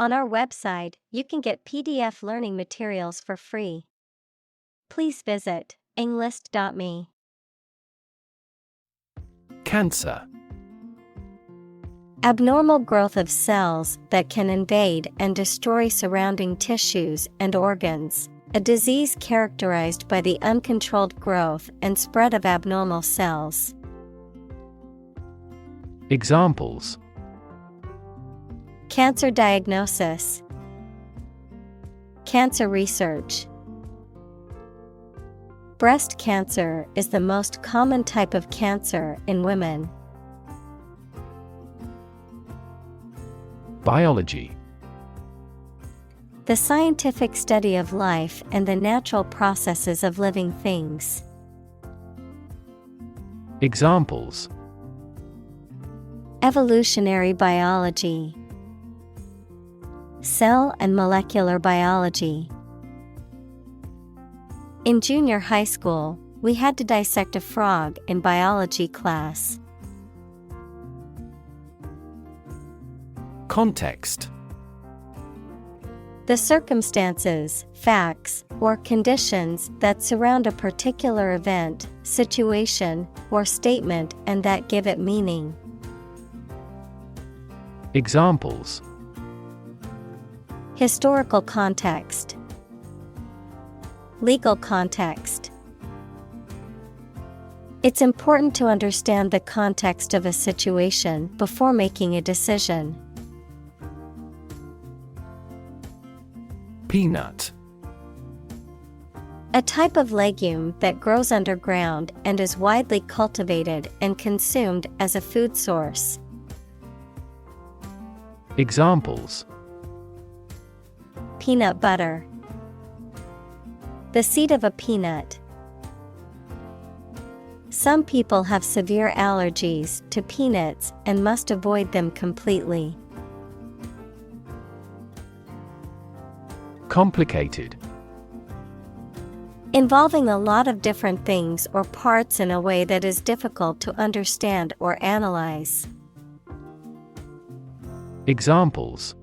On our website, you can get PDF learning materials for free. Please visit englist.me. Cancer. Abnormal growth of cells that can invade and destroy surrounding tissues and organs. A disease characterized by the uncontrolled growth and spread of abnormal cells. Examples: Cancer diagnosis, cancer research. Breast cancer is the most common type of cancer in women. Biology. The scientific study of life and the natural processes of living things. Examples: Evolutionary biology, cell and molecular biology. In junior high school, we had to dissect a frog in biology class. Context. The circumstances, facts, or conditions that surround a particular event, situation, or statement and that give it meaning. Examples: Historical context, legal context. It's important to understand the context of a situation before making a decision. Peanut. A type of legume that grows underground and is widely cultivated and consumed as a food source. Examples: Peanut butter, the seed of a peanut. Some people have severe allergies to peanuts and must avoid them completely. Complicated. Involving a lot of different things or parts in a way that is difficult to understand or analyze. Examples: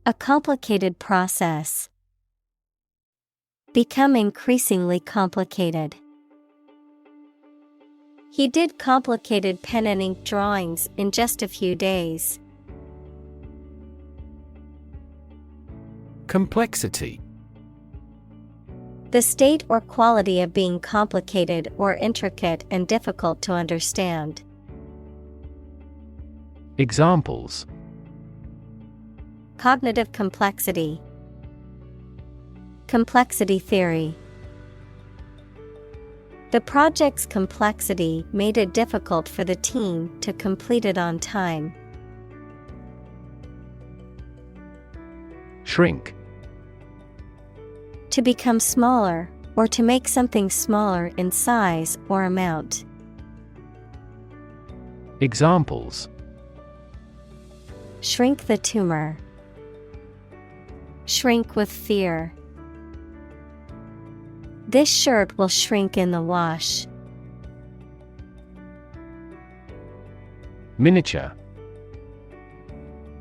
A complicated process. Become increasingly complicated. He did complicated pen and ink drawings in just a few days. Complexity. The state or quality of being complicated or intricate and difficult to understand. Examples: Cognitive complexity, complexity theory. The project's complexity made it difficult for the team to complete it on time. Shrink. To become smaller, or to make something smaller in size or amount. Examples: Shrink the tumor. Shrink with fear. This shirt will shrink in the wash. Miniature.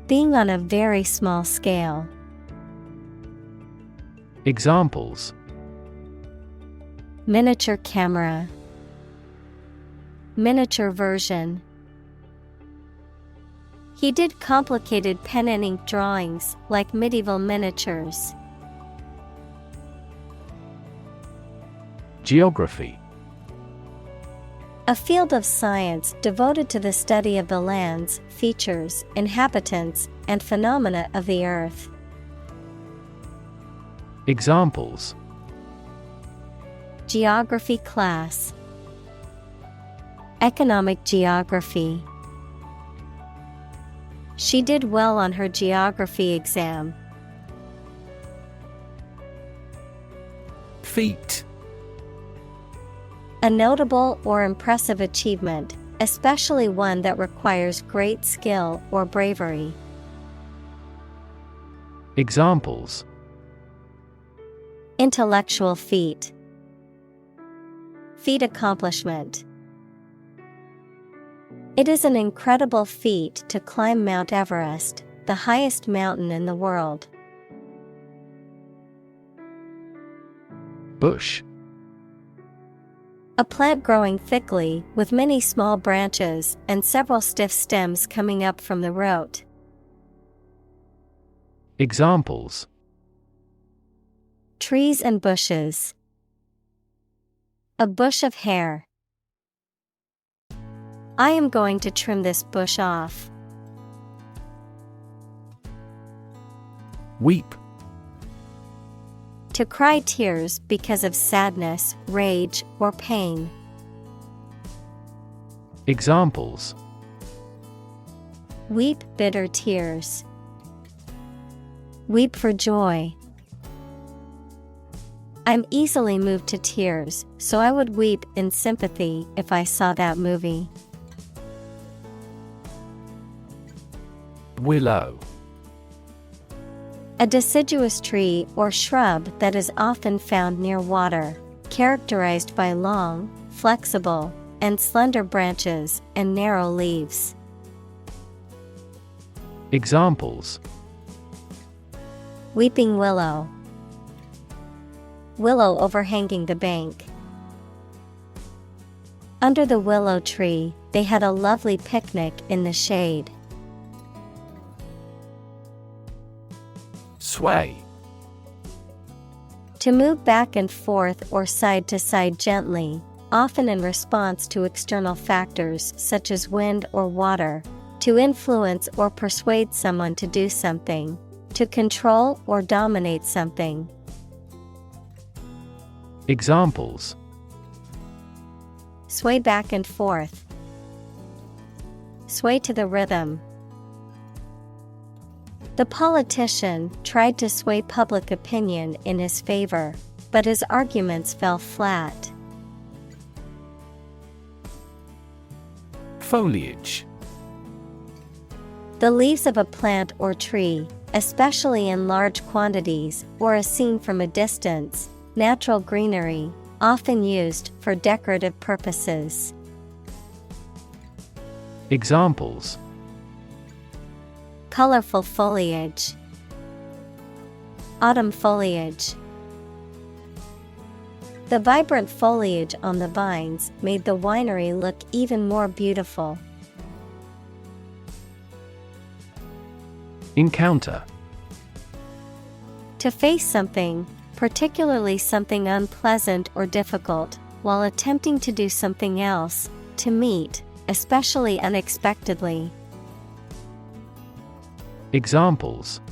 Being on a very small scale. Examples: Miniature camera. Miniature version. He did complicated pen and ink drawings like medieval miniatures. Geography. A field of science devoted to the study of the lands, features, inhabitants, and phenomena of the earth. Examples: Geography class. Economic geography. She did well on her geography exam. Feat. A notable or impressive achievement, especially one that requires great skill or bravery. Examples: Intellectual feat. Feat accomplishment. It is an incredible feat to climb Mount Everest, the highest mountain in the world. Bush. A plant growing thickly, with many small branches and several stiff stems coming up from the root. Examples: trees and bushes. A bush of hair. I am going to trim this bush off. Weep. To cry tears because of sadness, rage, or pain. Examples: weep bitter tears. Weep for joy. I'm easily moved to tears, so I would weep in sympathy if I saw that movie. Willow. A deciduous tree or shrub that is often found near water, characterized by long, flexible, and slender branches and narrow leaves. Examples: weeping willow. Willow overhanging the bank. Under the willow tree, they had a lovely picnic in the shade. Sway. To move back and forth or side to side gently, often in response to external factors such as wind or water, to influence or persuade someone to do something, to control or dominate something. Examples: sway back and forth. Sway to the rhythm. The politician tried to sway public opinion in his favor, but his arguments fell flat. Foliage. The leaves of a plant or tree, especially in large quantities or as seen from a distance, natural greenery, often used for decorative purposes. Examples: colorful foliage. Autumn foliage. The vibrant foliage on the vines made the winery look even more beautiful. Encounter. To face something, particularly something unpleasant or difficult, while attempting to do something else, to meet, especially unexpectedly. Examples: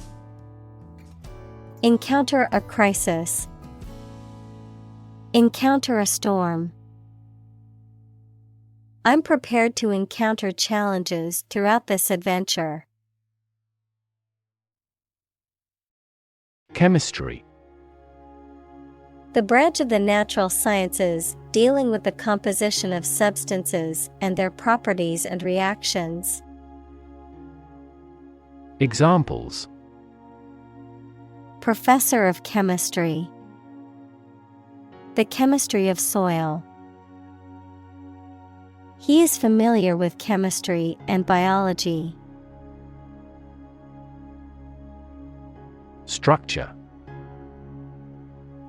encounter a crisis. Encounter a storm. I'm prepared to encounter challenges throughout this adventure. Chemistry. The branch of the natural sciences dealing with the composition of substances and their properties and reactions. Examples: professor of chemistry. The chemistry of soil. He is familiar with chemistry and biology. Structure.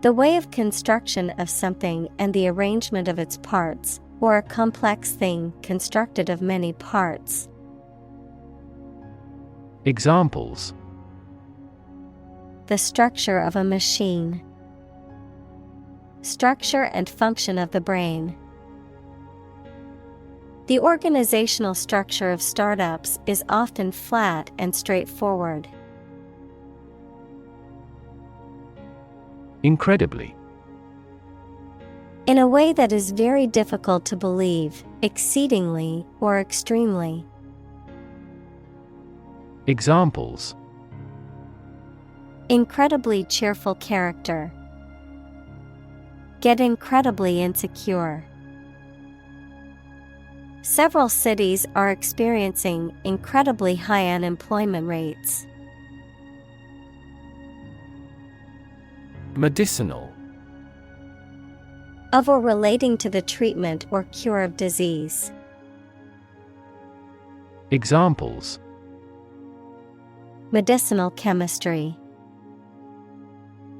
The way of construction of something and the arrangement of its parts, or a complex thing constructed of many parts. Examples: the structure of a machine. Structure and function of the brain. The organizational structure of startups is often flat and straightforward. Incredibly. In a way that is very difficult to believe, exceedingly or extremely. Examples: incredibly cheerful character. Get incredibly insecure. Several cities are experiencing incredibly high unemployment rates. Medicinal. Of or relating to the treatment or cure of disease. Examples: Medicinal chemistry.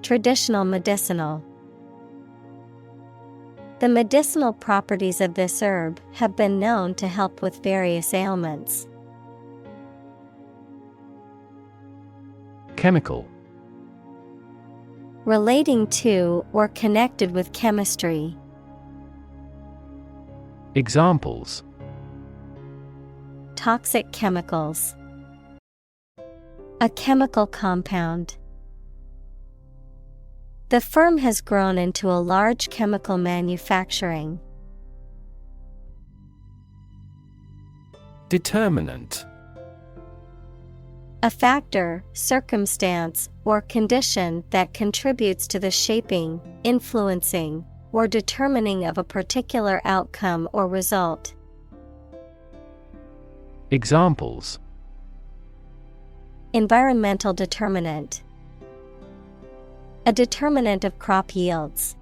Traditional medicinal. The medicinal properties of this herb have been known to help with various ailments. Chemical. Relating to or connected with chemistry. Examples: Toxic chemicals. A chemical compound. The firm has grown into a large chemical manufacturing. Determinant. A factor, circumstance, or condition that contributes to the shaping, influencing, or determining of a particular outcome or result. Examples: Environmental determinant. A determinant of crop yields.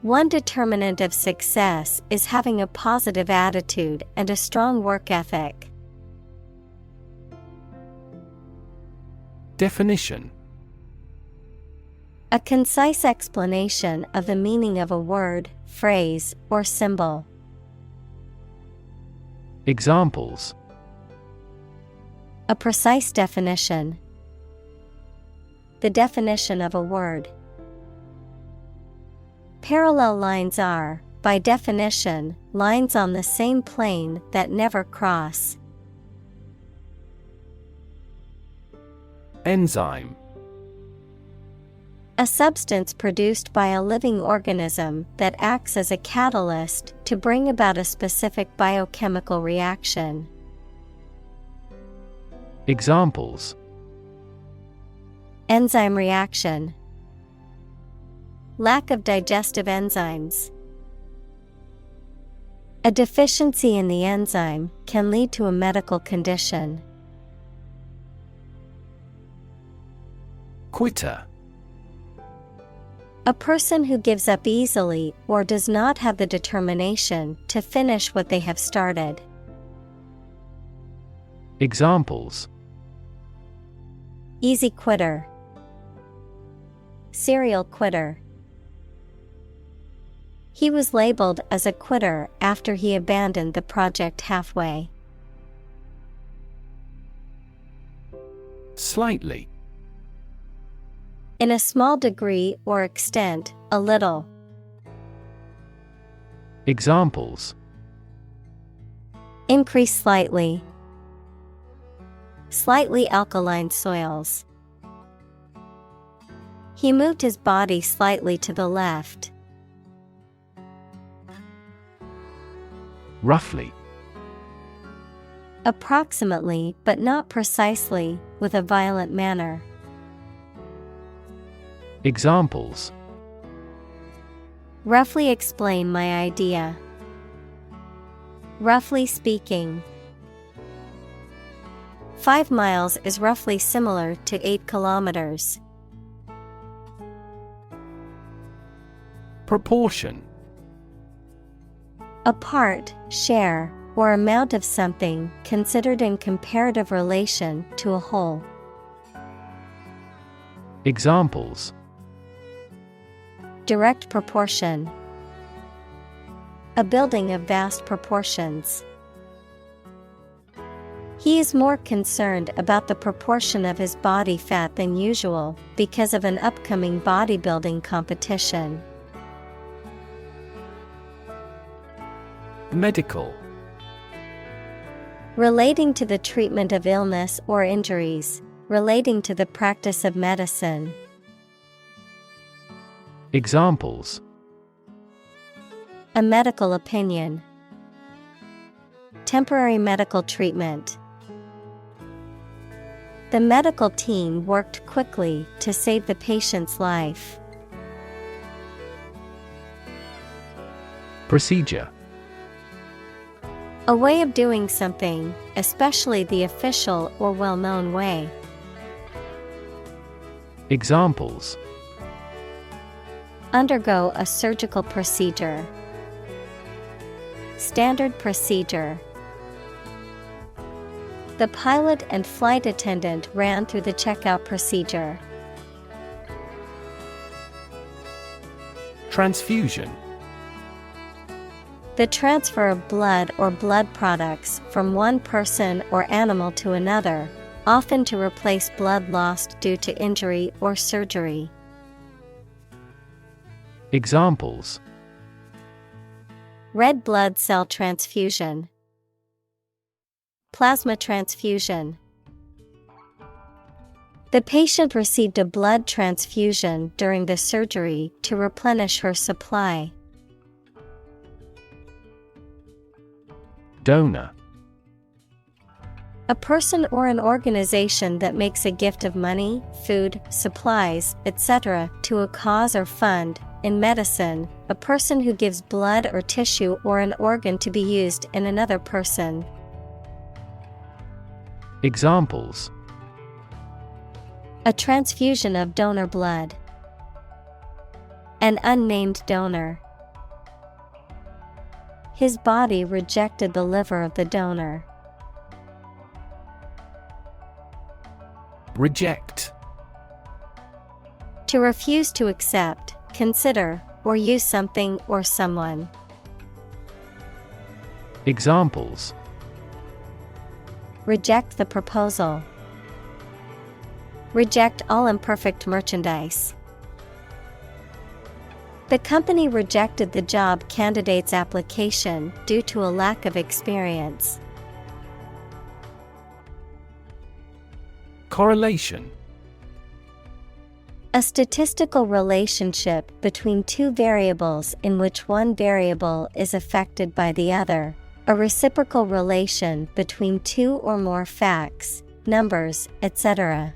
One determinant of success is having a positive attitude and a strong work ethic. Definition. A concise explanation of the meaning of a word, phrase, or symbol. Examples: A precise definition. The definition of a word. Parallel lines are, by definition, lines on the same plane that never cross. Enzyme. A substance produced by a living organism that acts as a catalyst to bring about a specific biochemical reaction. Examples: Enzyme reaction. Lack of digestive enzymes. A deficiency in the enzyme can lead to a medical condition. Quitter. A person who gives up easily or does not have the determination to finish what they have started. Examples: Easy quitter. Serial quitter. He was labeled as a quitter after he abandoned the project halfway. Slightly. In a small degree or extent, a little. Examples: Increase slightly. Slightly alkaline soils. He moved his body slightly to the left. Roughly. Approximately, but not precisely, with a violent manner. Examples: Roughly explain my idea. Roughly speaking. 5 miles is roughly similar to 8 kilometers. Proportion. A part, share, or amount of something considered in comparative relation to a whole. Examples: Direct proportion. A building of vast proportions. He is more concerned about the proportion of his body fat than usual because of an upcoming bodybuilding competition. Medical. Relating to the treatment of illness or injuries, relating to the practice of medicine. Examples: A medical opinion. Temporary medical treatment. The medical team worked quickly to save the patient's life. Procedure. A way of doing something, especially the official or well-known way. Examples: Undergo a surgical procedure. Standard procedure. The pilot and flight attendant ran through the checkout procedure. Transfusion. The transfer of blood or blood products from one person or animal to another, often to replace blood lost due to injury or surgery. Examples: Red blood cell transfusion, plasma transfusion. The patient received a blood transfusion during the surgery to replenish her supply. Donor. A person or an organization that makes a gift of money, food, supplies, etc. to a cause or fund. In medicine, a person who gives blood or tissue or an organ to be used in another person. Examples: A transfusion of donor blood. An unnamed donor. His body rejected the liver of the donor. Reject. To refuse to accept, consider, or use something or someone. Examples: Reject the proposal. Reject all imperfect merchandise. The company rejected the job candidate's application due to a lack of experience. Correlation. A statistical relationship between two variables in which one variable is affected by the other. A reciprocal relation between two or more facts, numbers, etc.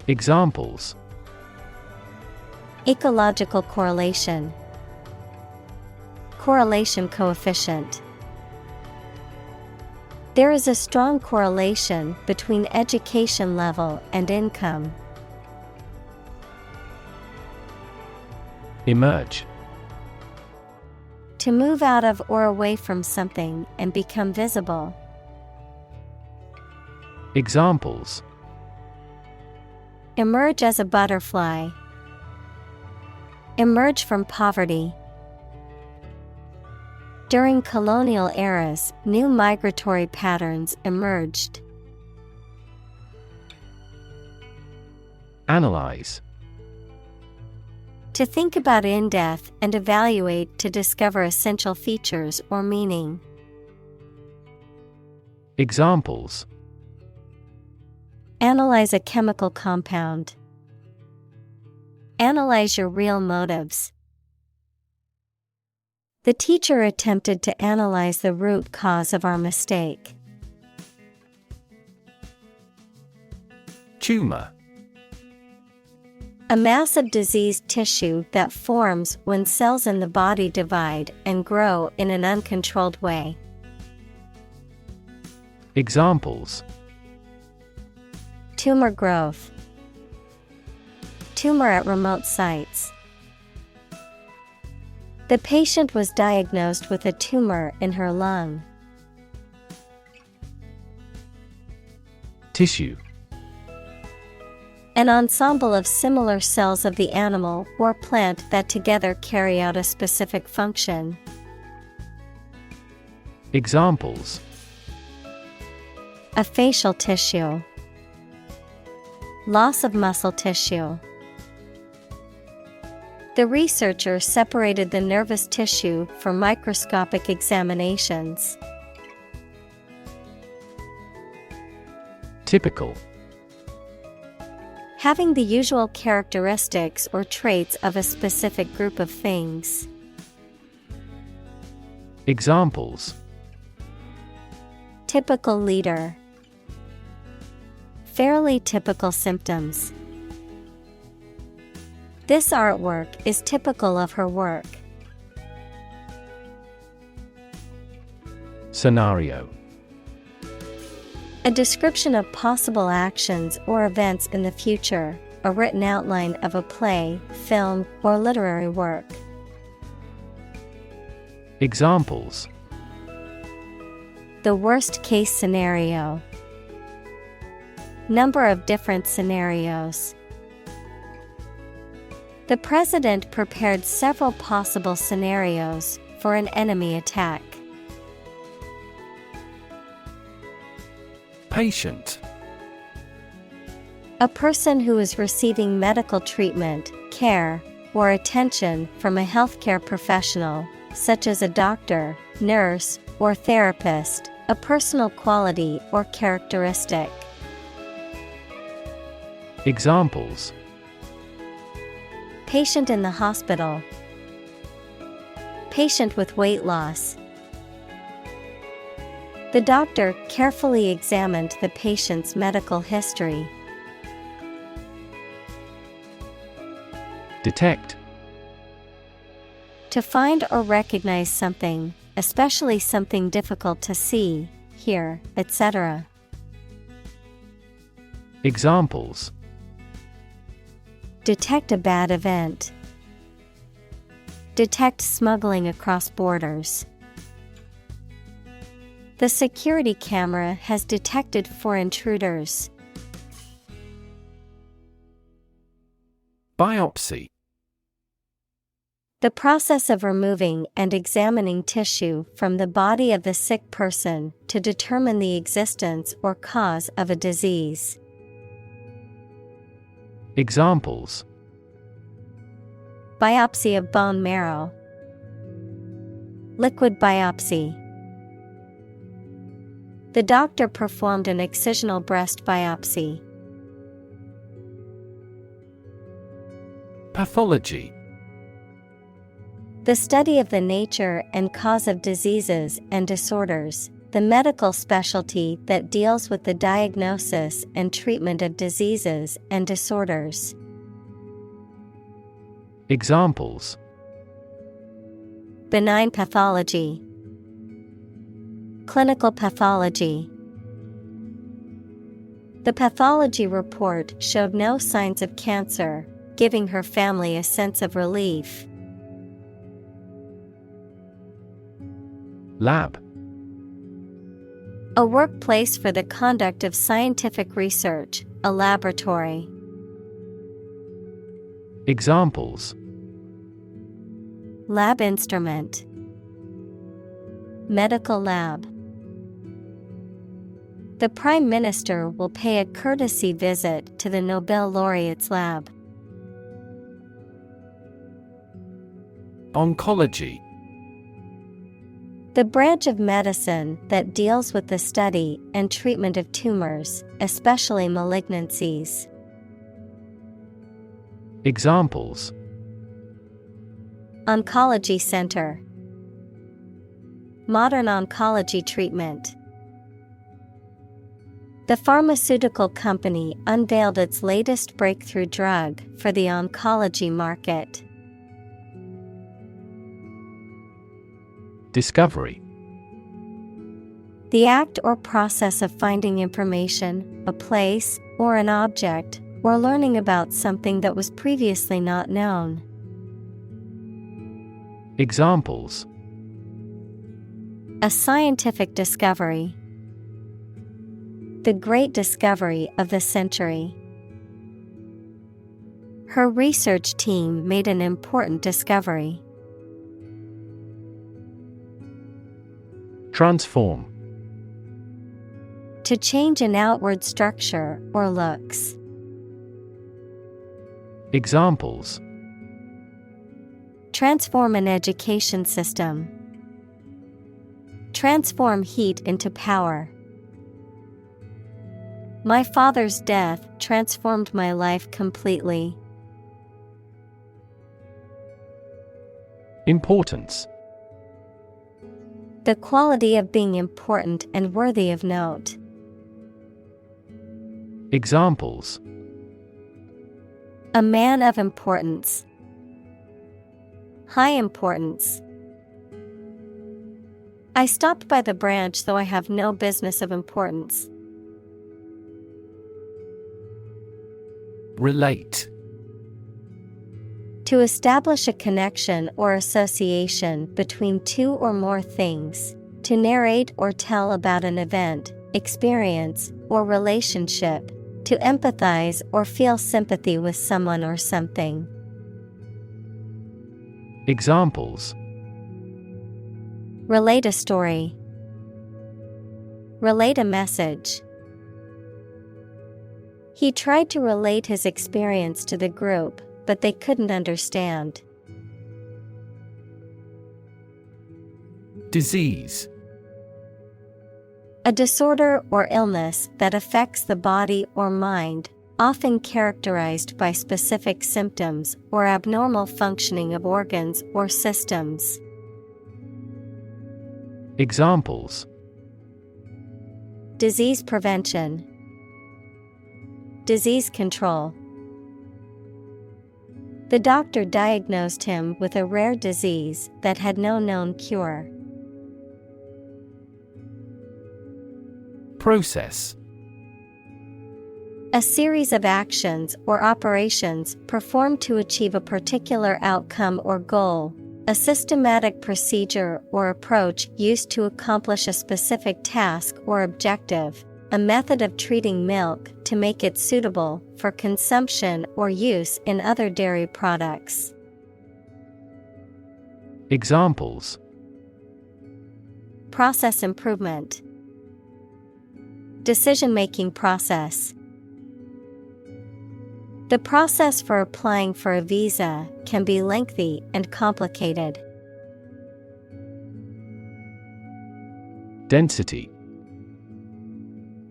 Examples: Ecological correlation. Correlation coefficient. There is a strong correlation between education level and income. Emerge. To move out of or away from something and become visible. Examples: Emerge as a butterfly. Emerge from poverty. During colonial eras, new migratory patterns emerged. Analyze. To think about in depth and evaluate to discover essential features or meaning. Examples: Analyze a chemical compound. Analyze your real motives. The teacher attempted to analyze the root cause of our mistake. Tumor. A mass of diseased tissue that forms when cells in the body divide and grow in an uncontrolled way. Examples: Tumor growth. Tumor at remote sites. The patient was diagnosed with a tumor in her lung. Tissue. An ensemble of similar cells of the animal or plant that together carry out a specific function. Examples: A facial tissue. Loss of muscle tissue. The researcher separated the nervous tissue for microscopic examinations. Typical. Having the usual characteristics or traits of a specific group of things. Examples: Typical leader. Fairly typical symptoms. This artwork is typical of her work. Scenario. A description of possible actions or events in the future, a written outline of a play, film, or literary work. The worst case scenario. Number of different scenarios. The president prepared several possible scenarios for an enemy attack. Patient. A person who is receiving medical treatment, care, or attention from a healthcare professional, such as a doctor, nurse, or therapist, a personal quality or characteristic. Examples. Patient in the hospital. Patient with weight loss. The doctor carefully examined the patient's medical history. Detect. To find or recognize something, especially something difficult to see, hear, etc. Examples. Detect a bad event. Detect smuggling across borders. The security camera has detected 4 intruders. Biopsy. The process of removing and examining tissue from the body of the sick person to determine the existence or cause of a disease. Examples. Biopsy of bone marrow. Liquid biopsy. The doctor performed an excisional breast biopsy. Pathology. The study of the nature and cause of diseases and disorders, the medical specialty that deals with the diagnosis and treatment of diseases and disorders. Examples. Benign pathology. Clinical pathology. The pathology report showed no signs of cancer, giving her family a sense of relief. Lab. A workplace for the conduct of scientific research, a laboratory. Examples. Lab instrument. Medical lab. The Prime Minister will pay a courtesy visit to the Nobel laureate's lab. Oncology. The branch of medicine that deals with the study and treatment of tumors, especially malignancies. Examples. Oncology center. Modern oncology treatment. The pharmaceutical company unveiled its latest breakthrough drug for the oncology market. Discovery. The act or process of finding information, a place, or an object, or learning about something that was previously not known. Examples. A scientific discovery. The great discovery of the century. Her research team made an important discovery. Transform. To change an outward structure or looks. Examples. Transform an education system. Transform heat into power. My father's death transformed my life completely. Importance. The quality of being important and worthy of note. Examples. A man of importance. High importance. I stopped by the branch though I have no business of importance. Relate. To establish a connection or association between two or more things, To narrate or tell about an event, experience, or relationship. To empathize or feel sympathy with someone or something. Examples: Relate a story. Relate a message. He tried to relate his experience to the group, but they couldn't understand. Disease. A disorder or illness that affects the body or mind, often characterized by specific symptoms or abnormal functioning of organs or systems. Examples: Disease prevention. Disease control. The doctor diagnosed him with a rare disease that had no known cure. Process. A series of actions or operations performed to achieve a particular outcome or goal. A systematic procedure or approach used to accomplish a specific task or objective. A method of treating milk to make it suitable for consumption or use in other dairy products. Examples: Process improvement. Decision-making process. The process for applying for a visa can be lengthy and complicated. Density.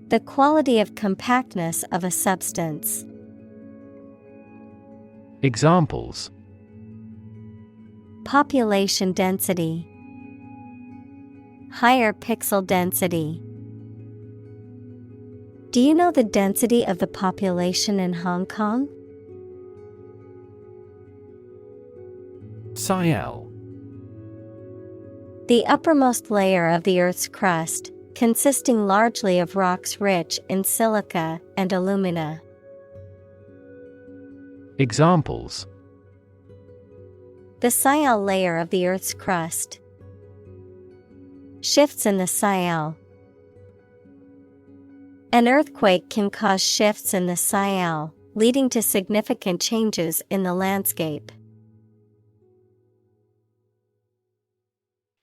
The quality of compactness of a substance. Examples: Population density. Higher pixel density. Do you know the density of the population in Hong Kong? Ciel. The uppermost layer of the Earth's crust, consisting largely of rocks rich in silica and alumina. Examples: The Ciel layer of the Earth's crust. Shifts in the Ciel. An earthquake can cause shifts in the Ciel, leading to significant changes in the landscape.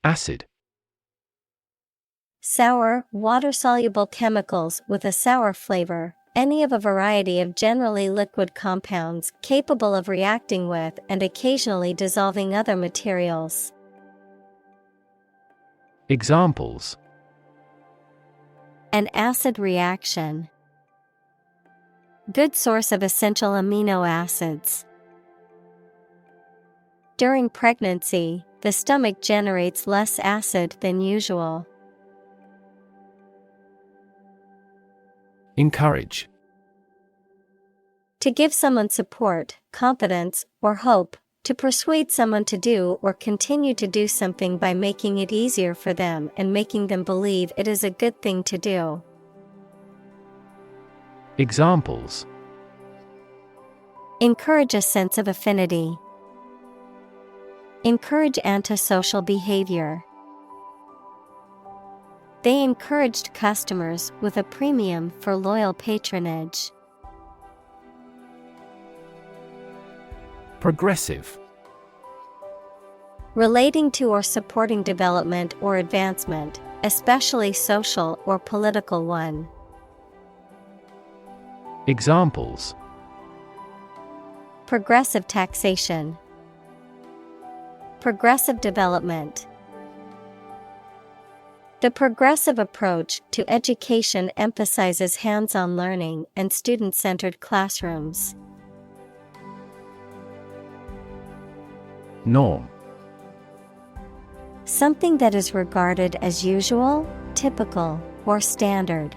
Acid. Sour, water-soluble chemicals with a sour flavor, any of a variety of generally liquid compounds capable of reacting with and occasionally dissolving other materials. Examples: An acid reaction. Good source of essential amino acids. During pregnancy, the stomach generates less acid than usual. Encourage. To give someone support, confidence, or hope. To persuade someone to do or continue to do something by making it easier for them and making them believe it is a good thing to do. Examples: Encourage a sense of affinity. Encourage antisocial behavior. They encouraged customers with a premium for loyal patronage. Progressive. Relating to or supporting development or advancement, especially social or political one. Examples: Progressive taxation. Progressive development. The progressive approach to education emphasizes hands-on learning and student-centered classrooms. Norm. Something that is regarded as usual, typical, or standard.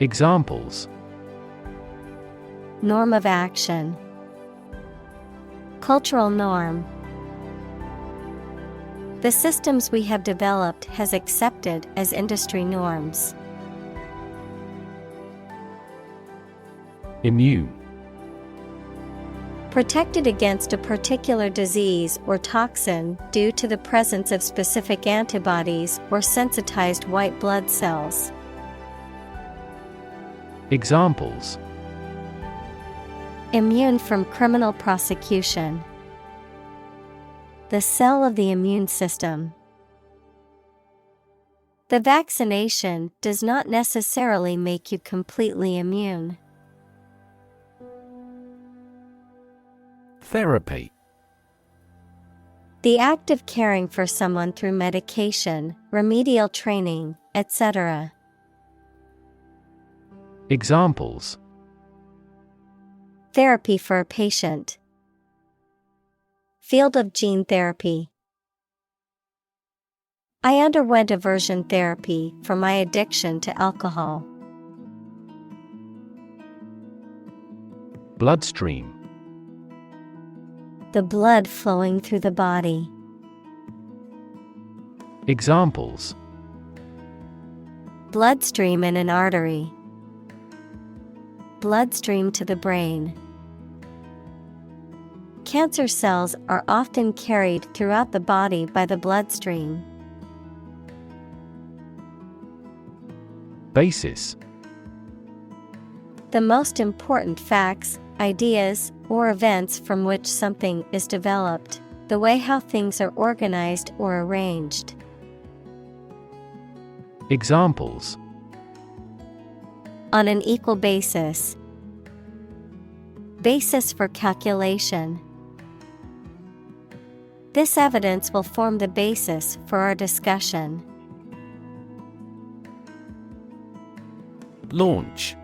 Examples: Norm of action. Cultural norm. The systems we have developed has accepted as industry norms. Immune. Protected against a particular disease or toxin due to the presence of specific antibodies or sensitized white blood cells. Examples: Immune from criminal prosecution. The cell of the immune system. The vaccination does not necessarily make you completely immune. Therapy. The act of caring for someone through medication, remedial training, etc. Examples: Therapy for a patient. Field of gene therapy. I underwent aversion therapy for my addiction to alcohol. Bloodstream. The blood flowing through the body. Examples: Bloodstream in an artery. Bloodstream to the brain. Cancer cells are often carried throughout the body by the bloodstream. Basis. The most important facts, ideas, or events from which something is developed, the way how things are organized or arranged. Examples: On an equal basis. Basis for calculation. This evidence will form the basis for our discussion. Launch.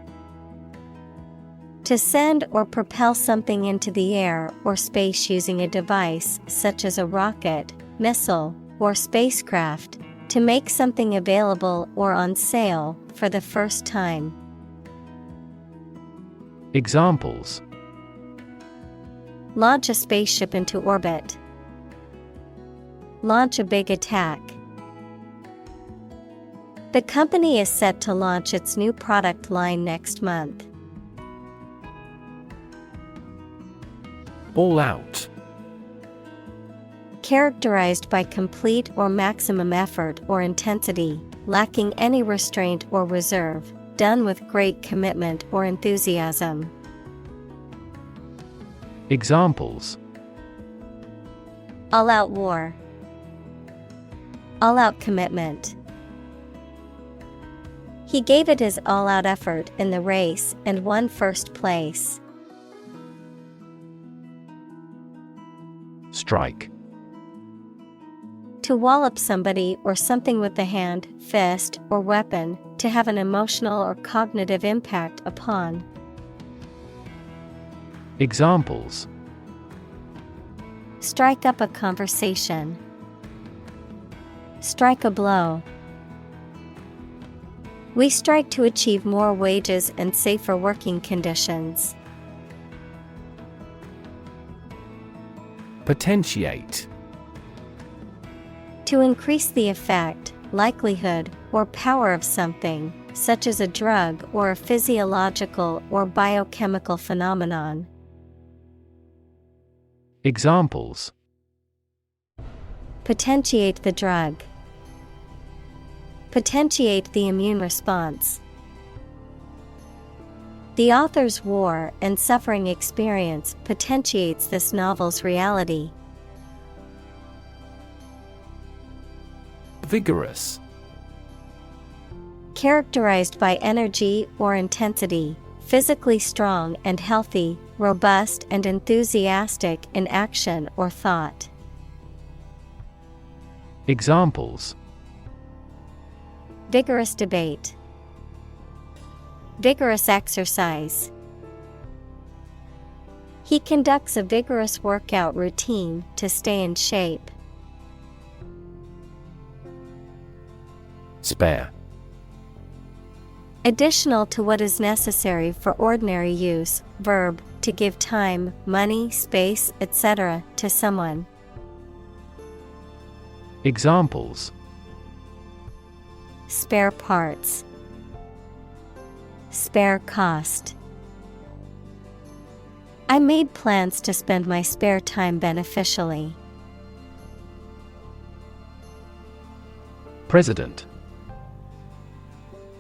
To send or propel something into the air or space using a device such as a rocket, missile, or spacecraft, to make something available or on sale for the first time. Examples: Launch a spaceship into orbit. Launch a big attack. The company is set to launch its new product line next month. All out. Characterized by complete or maximum effort or intensity, lacking any restraint or reserve, done with great commitment or enthusiasm. Examples: All-out war. All-out commitment. He gave it his all-out effort in the race and won first place. Strike. To wallop somebody or something with the hand, fist, or weapon, to have an emotional or cognitive impact upon. Examples: Strike up a conversation. Strike a blow. We strike to achieve more wages and safer working conditions. Potentiate. To increase the effect, likelihood, or power of something, such as a drug or a physiological or biochemical phenomenon. Examples: Potentiate the drug. Potentiate the immune response. The author's war and suffering experience potentiates this novel's reality. Vigorous. Characterized by energy or intensity, physically strong and healthy, robust and enthusiastic in action or thought. Examples: Vigorous debate. Vigorous exercise. He conducts a vigorous workout routine to stay in shape. Spare. Additional to what is necessary for ordinary use, verb, to give time, money, space, etc. to someone. Examples: Spare parts. Spare cost. I made plans to spend my spare time beneficially. President.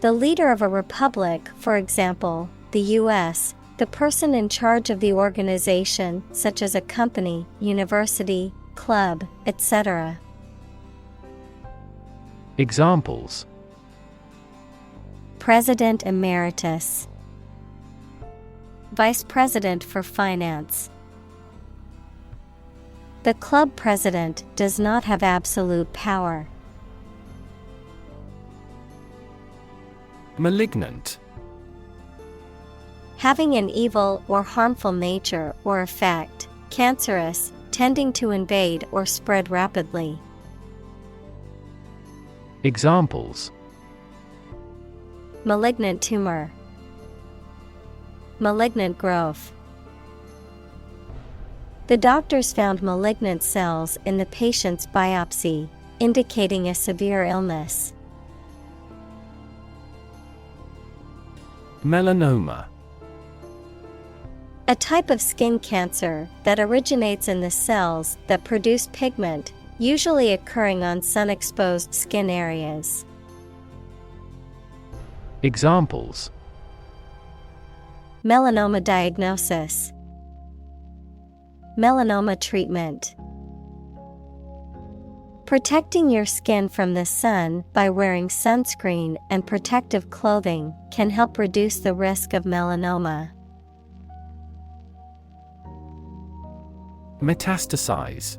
The leader of a republic, for example, the U.S., the person in charge of the organization, such as a company, university, club, etc. Examples: President Emeritus, Vice President for Finance. The club president does not have absolute power. Malignant. Having an evil or harmful nature or effect, cancerous, tending to invade or spread rapidly. Examples: Malignant tumor, malignant growth. The doctors found malignant cells in the patient's biopsy, indicating a severe illness. Melanoma. A type of skin cancer that originates in the cells that produce pigment, usually occurring on sun-exposed skin areas. Examples: Melanoma diagnosis, melanoma treatment. Protecting your skin from the sun by wearing sunscreen and protective clothing can help reduce the risk of melanoma. Metastasize.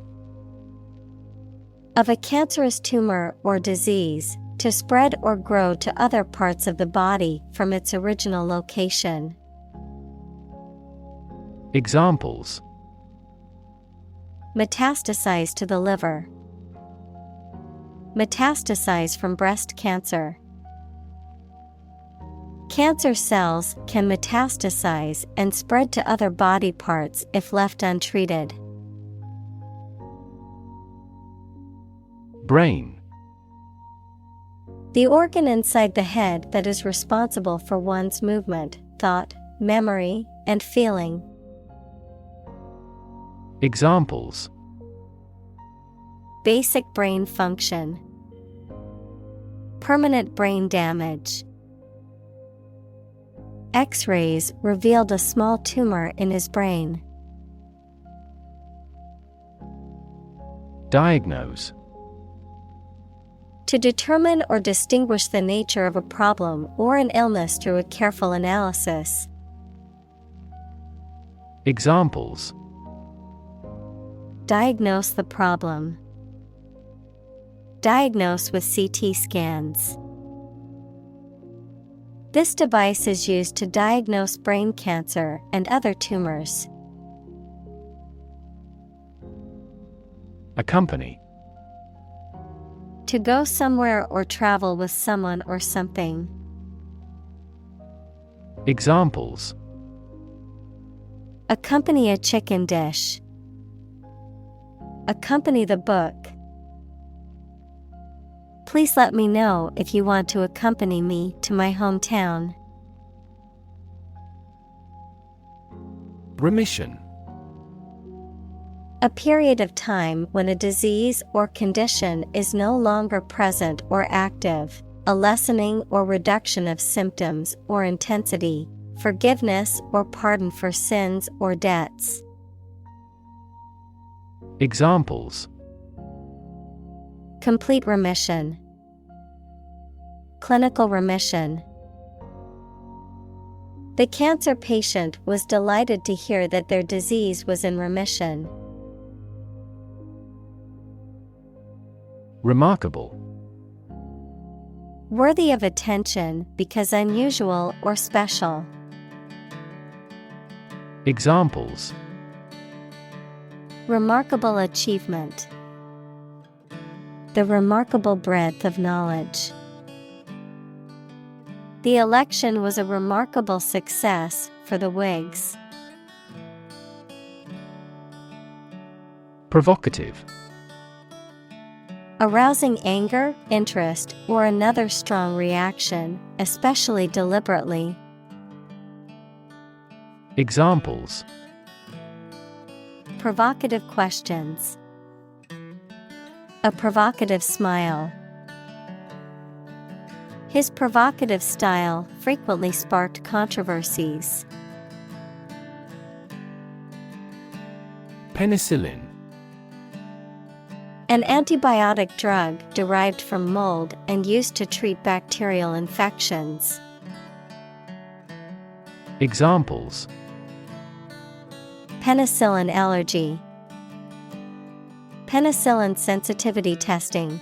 Of a cancerous tumor or disease, to spread or grow to other parts of the body from its original location. Examples: Metastasize to the liver. Metastasize from breast cancer. Cancer cells can metastasize and spread to other body parts if left untreated. Brain. The organ inside the head that is responsible for one's movement, thought, memory, and feeling. Examples: Basic brain function. Permanent brain damage. X-rays revealed a small tumor in his brain. Diagnose. To determine or distinguish the nature of a problem or an illness through a careful analysis. Examples: Diagnose the problem. Diagnose with CT scans. This device is used to diagnose brain cancer and other tumors. Accompany. To go somewhere or travel with someone or something. Examples: Accompany a chicken dish. Accompany the book. Please let me know if you want to accompany me to my hometown. Remission. A period of time when a disease or condition is no longer present or active, a lessening or reduction of symptoms or intensity, forgiveness or pardon for sins or debts. Examples: Complete remission. Clinical remission. The cancer patient was delighted to hear that their disease was in remission. Remarkable. Worthy of attention because unusual or special. Examples: Remarkable achievement. The remarkable breadth of knowledge. The election was a remarkable success for the Whigs. Provocative. Arousing anger, interest, or another strong reaction, especially deliberately. Examples: provocative questions. A provocative smile. His provocative style frequently sparked controversies. Penicillin. An antibiotic drug derived from mold and used to treat bacterial infections. Examples: Penicillin allergy. Penicillin sensitivity testing.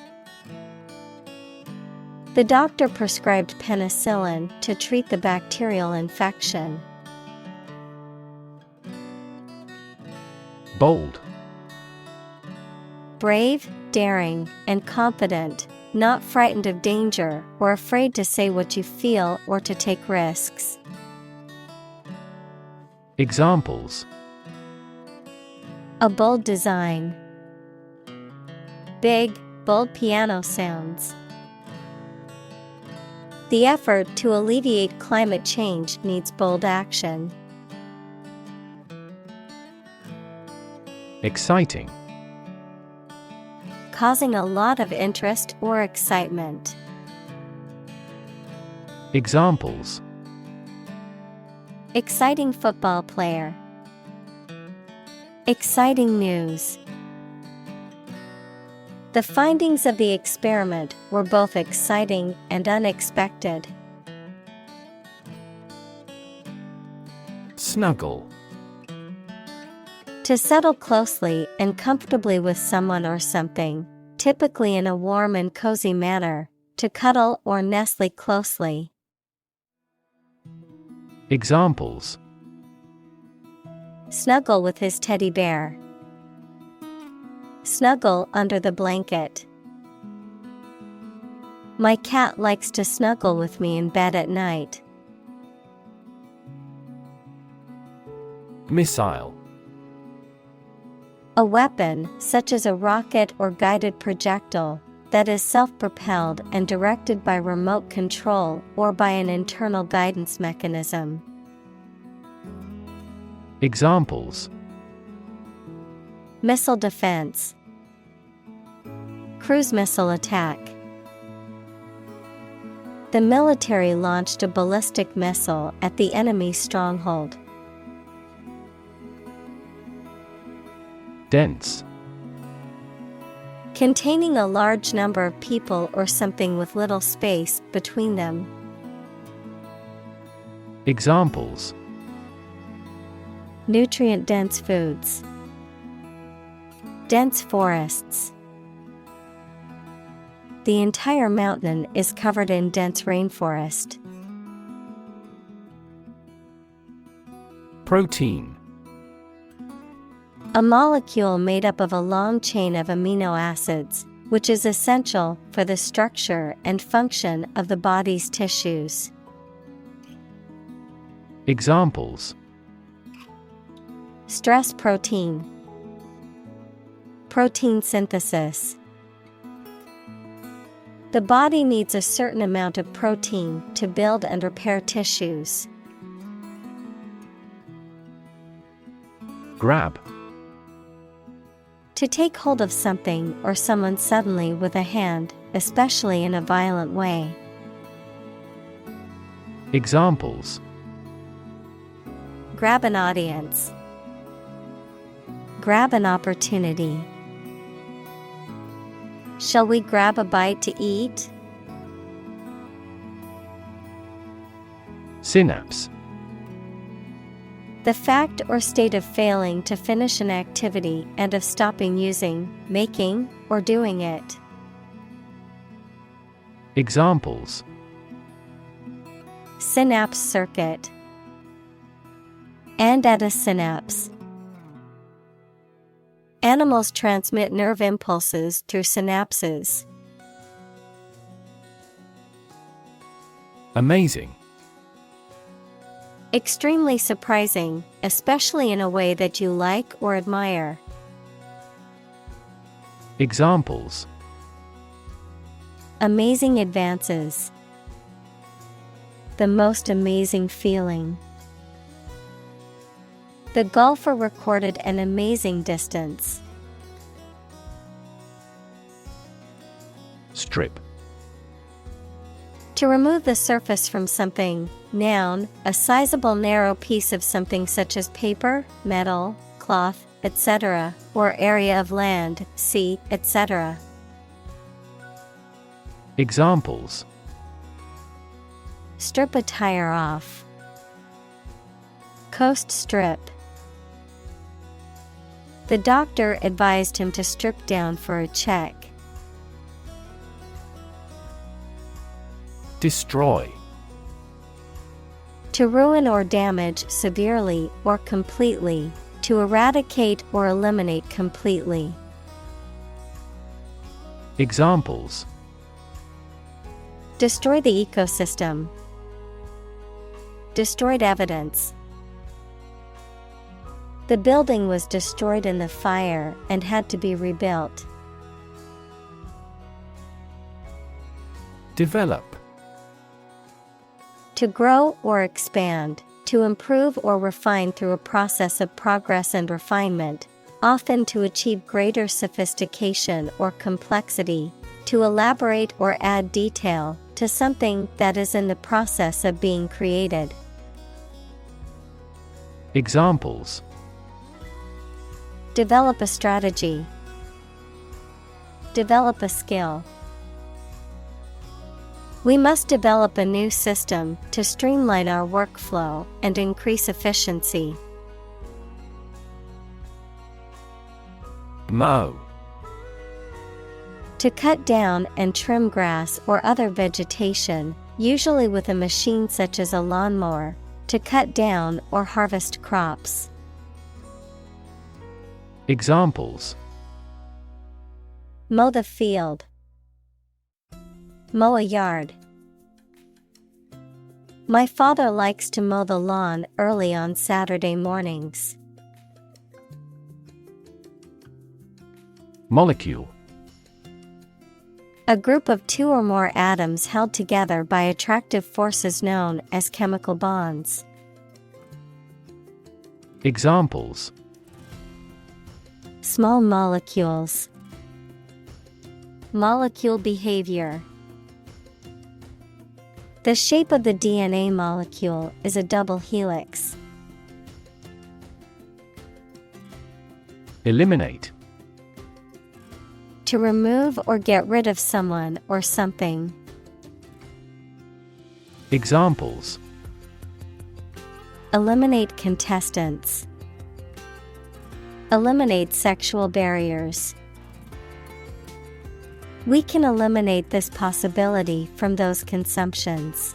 The doctor prescribed penicillin to treat the bacterial infection. Bold. Brave, daring, and confident, not frightened of danger or afraid to say what you feel or to take risks. Examples: A bold design. Big, bold piano sounds. The effort to alleviate climate change needs bold action. Exciting. Causing a lot of interest or excitement. Examples: Exciting football player. Exciting news. The findings of the experiment were both exciting and unexpected. Snuggle. To settle closely and comfortably with someone or something, typically in a warm and cozy manner, to cuddle or nestle closely. Examples: Snuggle with his teddy bear. Snuggle under the blanket. My cat likes to snuggle with me in bed at night. Missile. A weapon, such as a rocket or guided projectile, that is self-propelled and directed by remote control or by an internal guidance mechanism. Examples: Missile defense. Cruise missile attack. The military launched a ballistic missile at the enemy's stronghold. Dense. Containing a large number of people or something with little space between them. Examples: Nutrient-dense foods. Dense forests. The entire mountain is covered in dense rainforest. Protein. A molecule made up of a long chain of amino acids, which is essential for the structure and function of the body's tissues. Examples: Stress protein. Protein synthesis. The body needs a certain amount of protein to build and repair tissues. Grab. To take hold of something or someone suddenly with a hand, especially in a violent way. Examples: Grab an audience. Grab an opportunity. Shall we grab a bite to eat? Synapse. The fact or state of failing to finish an activity and of stopping using, making, or doing it. Examples: Synapse circuit. And at a synapse. Animals transmit nerve impulses through synapses. Amazing. Extremely surprising, especially in a way that you like or admire. Examples: Amazing advances. The most amazing feeling. The golfer recorded an amazing distance. Strip. To remove the surface from something. Noun, a sizable narrow piece of something such as paper, metal, cloth, etc., or area of land, sea, etc. Examples: strip a tire off. Coast strip. The doctor advised him to strip down for a check. Destroy. To ruin or damage severely or completely, to eradicate or eliminate completely. Examples: destroy the ecosystem. Destroyed evidence. The building was destroyed in the fire and had to be rebuilt. Develop. To grow or expand, to improve or refine through a process of progress and refinement, often to achieve greater sophistication or complexity, to elaborate or add detail to something that is in the process of being created. Examples: develop a strategy. Develop a skill. We must develop a new system to streamline our workflow and increase efficiency. Mow. To cut down and trim grass or other vegetation, usually with a machine such as a lawnmower, to cut down or harvest crops. Examples: mow the field. Mow a yard. My father likes to mow the lawn early on Saturday mornings. Molecule. A group of two or more atoms held together by attractive forces known as chemical bonds. Examples: small molecules. Molecule behavior. The shape of the DNA molecule is a double helix. Eliminate. To remove or get rid of someone or something. Examples: eliminate contestants. Eliminate sexual barriers. We can eliminate this possibility from those consumptions.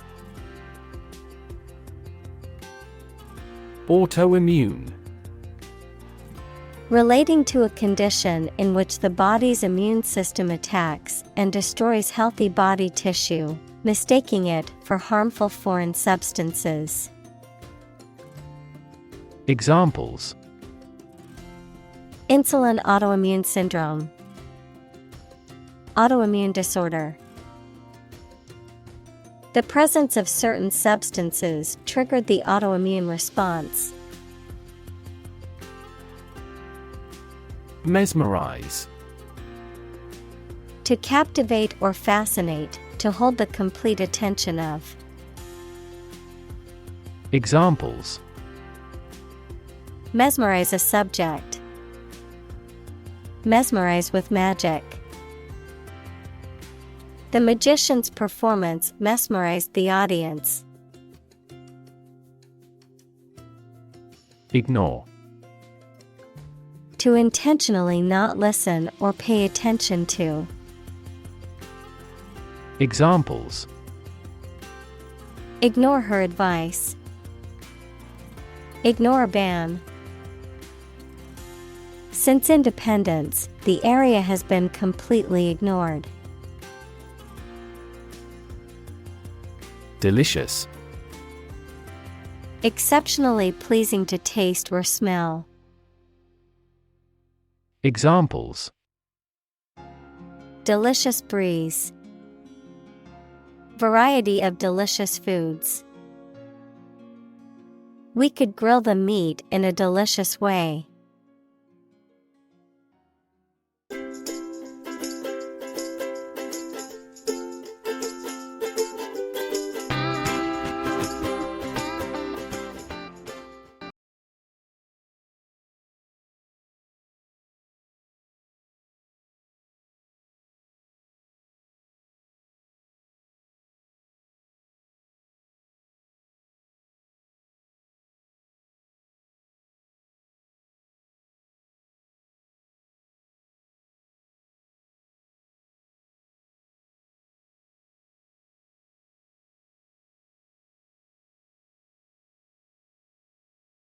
Autoimmune. Relating to a condition in which the body's immune system attacks and destroys healthy body tissue, mistaking it for harmful foreign substances. Examples: insulin autoimmune syndrome. Autoimmune disorder. The presence of certain substances triggered the autoimmune response. Mesmerize. To captivate or fascinate, to hold the complete attention of. Examples: mesmerize a subject. Mesmerize with magic. The magician's performance mesmerized the audience. Ignore. To intentionally not listen or pay attention to. Examples: ignore her advice. Ignore a ban. Since independence, the area has been completely ignored. Delicious. Exceptionally pleasing to taste or smell. Examples: delicious breeze. Variety of delicious foods. We could grill the meat in a delicious way.